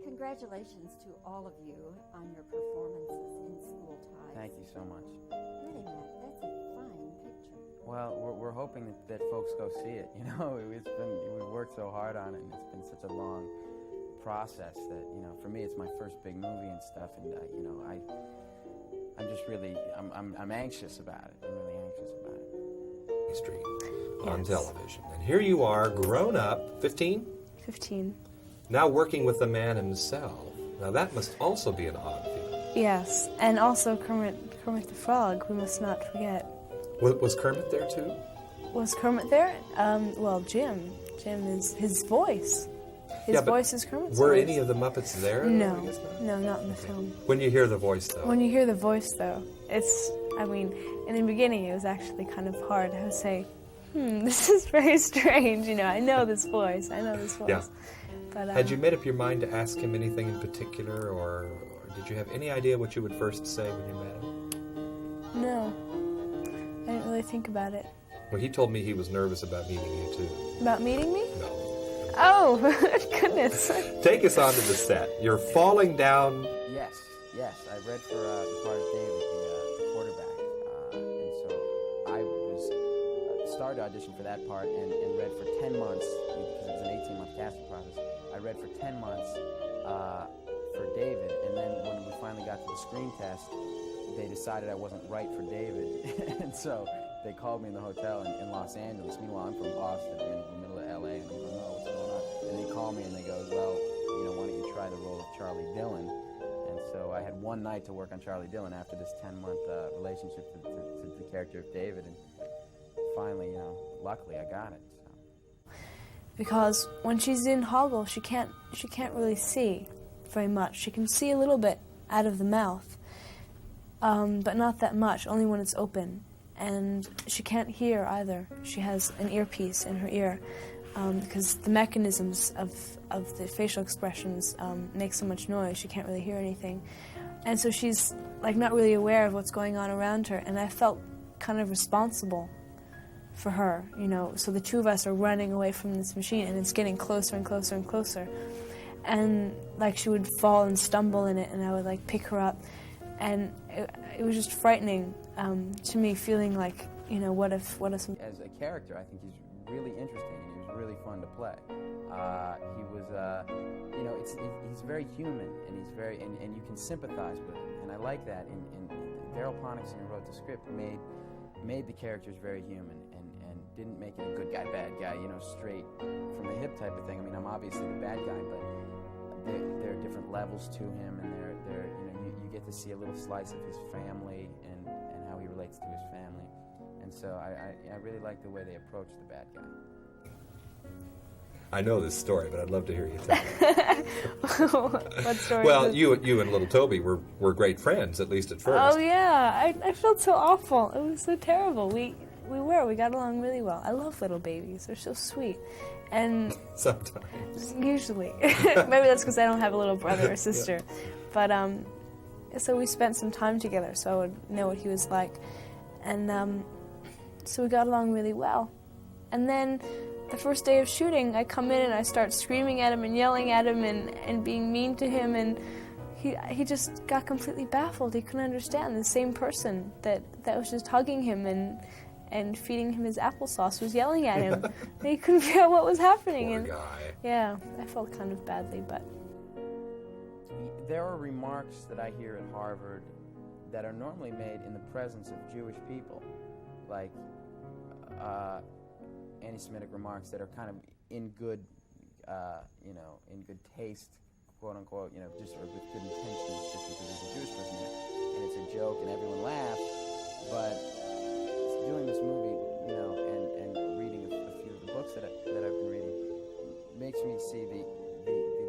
Congratulations to all of you on your performances in School Ties. Thank you so much. Really, Matt, that's a fine picture. Well, we're hoping that folks go see it. You know, we've worked so hard on it, and it's been such a long process that, you know, for me it's my first big movie and stuff, and you know, I'm just really I'm anxious about it. I'm really anxious about it. History on television, and here you are, grown up, 15. 15. Now working with the man himself. Now that must also be an odd feeling. Yes, and also Kermit the Frog, we must not forget. Was Kermit there too? Was Kermit there? Well, Jim. Jim is his voice. His voice is Kermit's Were voice. any of the Muppets there? No, no, not in the film. When you hear the voice, though? When you hear the voice, though, it's, I mean, in the beginning it was actually kind of hard. I would say, this is very strange, you know, I know this voice. Yeah. But, had you made up your mind to ask him anything in particular, or did you have any idea what you would first say when you met him? No, I didn't really think about it. Well, he told me he was nervous about meeting you, too. About meeting me? No. Oh, goodness. Take us onto the set. You're falling down. Yes. I read for the part of David, the quarterback, and so I started to audition for that part and read for 10 months, because it was an 18-month casting process. I read for 10 months for David, and then when we finally got to the screen test, they decided I wasn't right for David, and so they called me in the hotel in Los Angeles. Meanwhile, I'm from Boston, in the middle of L.A., and I'm going, oh, what's going on? And they call me and they go, well, you know, why don't you try the role of Charlie Dillon? And so I had one night to work on Charlie Dillon after this 10-month relationship to the character of David, and finally, you know, luckily I got it. So. Because when she's in Hoggle, she can't really see very much. She can see a little bit out of the mouth, but not that much, only when it's open. And she can't hear either. She has an earpiece in her ear, because the mechanisms of the facial expressions make so much noise, she can't really hear anything. And so she's like not really aware of what's going on around her, and I felt kind of responsible for her, you know. So the two of us are running away from this machine, and it's getting closer and closer and closer. And like she would fall and stumble in it, and I would like pick her up, and it was just frightening to me, feeling like, you know, what if As a character, I think he's really interesting, and he was really fun to play. He was, you know, he's very human, and he's very, and you can sympathize with him, and I like that. And Daryl Ponnickson, who wrote the script, made the characters very human, and didn't make it a good guy, bad guy, you know, straight from the hip type of thing. I mean, I'm obviously the bad guy, but there are different levels to him, and there, you know, you get to see a little slice of his family and how he relates to his family. And so I really like the way they approach the bad guy. I know this story, but I'd love to hear you tell it. What story? Well, you and little Toby were great friends, at least at first. Oh yeah, I felt so awful. It was so terrible. We got along really well. I love little babies. They're so sweet. And sometimes. Usually. Maybe that's because I don't have a little brother or sister. Yeah. But so we spent some time together, so I would know what he was like. And so we got along really well. And then the first day of shooting, I come in and I start screaming at him and yelling at him and being mean to him, and he just got completely baffled. He couldn't understand. The same person that was just hugging him and feeding him his applesauce was yelling at him. And he couldn't figure out what was happening. Poor and guy. Yeah, I felt kind of badly, but... There are remarks that I hear at Harvard that are normally made in the presence of Jewish people, like anti-Semitic remarks that are kind of in good, you know, in good taste, quote unquote, you know, just or with good intentions, just because there's a Jewish person there, and it's a joke and everyone laughs. But doing this movie, you know, and reading a few of the books that I've been reading, makes me see the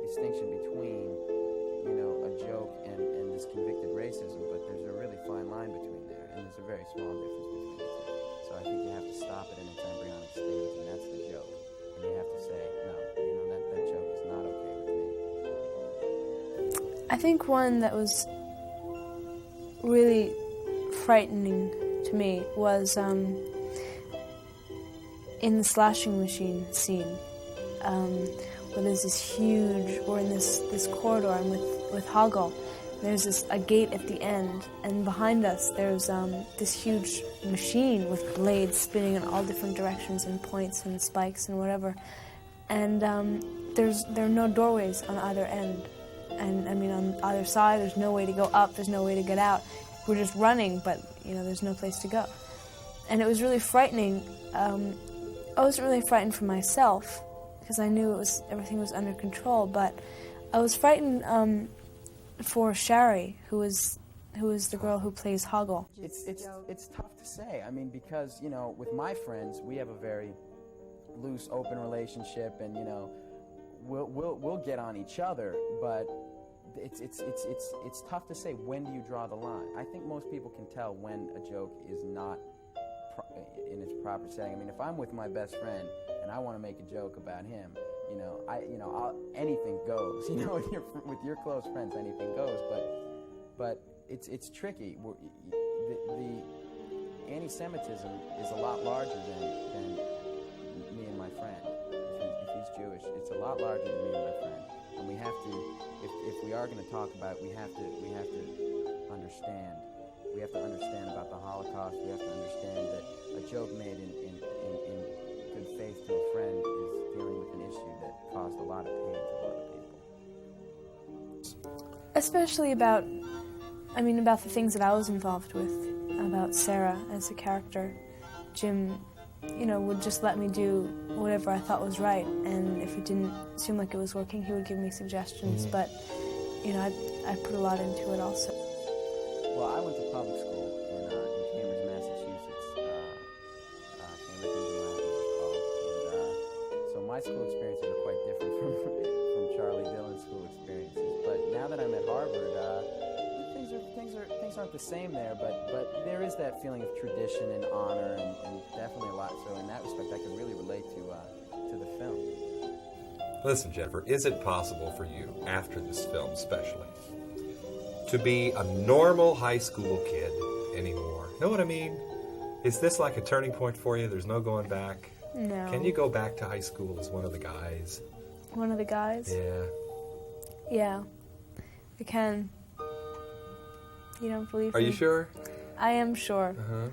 distinction between, you know, a joke and this convicted racism. But there's a really fine line between there, and there's a very small difference between the two. So I think you have to stop it in its embryonic stage, and that's the joke. And you have to say, no, you know, that joke is not okay with me. I think one that was really frightening to me was in the slashing machine scene, where there's this huge, we're in this corridor, and with Hoggle, there's a gate at the end, and behind us there's this huge machine with blades spinning in all different directions and points and spikes and whatever. And there are no doorways on either end. And I mean, on either side, there's no way to go up, there's no way to get out. We're just running, but there's no place to go. And it was really frightening. I wasn't really frightened for myself, because I knew everything was under control, but I was frightened for Shari, who is the girl who plays Hoggle. It's tough to say. I mean, because with my friends, we have a very loose, open relationship, and we'll get on each other, but it's tough to say, when do you draw the line? I think most people can tell when a joke is not in its proper setting. I mean, if I'm with my best friend and I want to make a joke about him, anything goes. With your close friends, anything goes. But it's tricky. The anti-Semitism is a lot larger than me and my friend. If he's Jewish, it's a lot larger than me and my friend. And we have to, if we are going to talk about it, we have to understand. We have to understand about the Holocaust. We have to understand that a joke made in good faith to a friend is dealing with an issue that caused a lot of pain to a lot of people. Especially about the things that I was involved with, about Sarah as a character. Jim, would just let me do whatever I thought was right, and if it didn't seem like it was working, he would give me suggestions, but, I put a lot into it also. Well, I went to public school in Cambridge, Massachusetts. Cambridge Indiana, it's called. And so my school experiences are quite different from Charlie Dillon's school experiences. But now that I'm at Harvard, things aren't the same there. But there is that feeling of tradition and honor, and definitely a lot. So in that respect, I could really relate to the film. Listen, Jennifer, is it possible for you, after this film especially, to be a normal high school kid anymore? Know what I mean? Is this like a turning point for you? There's no going back? No. Can you go back to high school as one of the guys? One of the guys? Yeah. Yeah, I can. You don't believe me? Are you sure? I am sure. Uh-huh.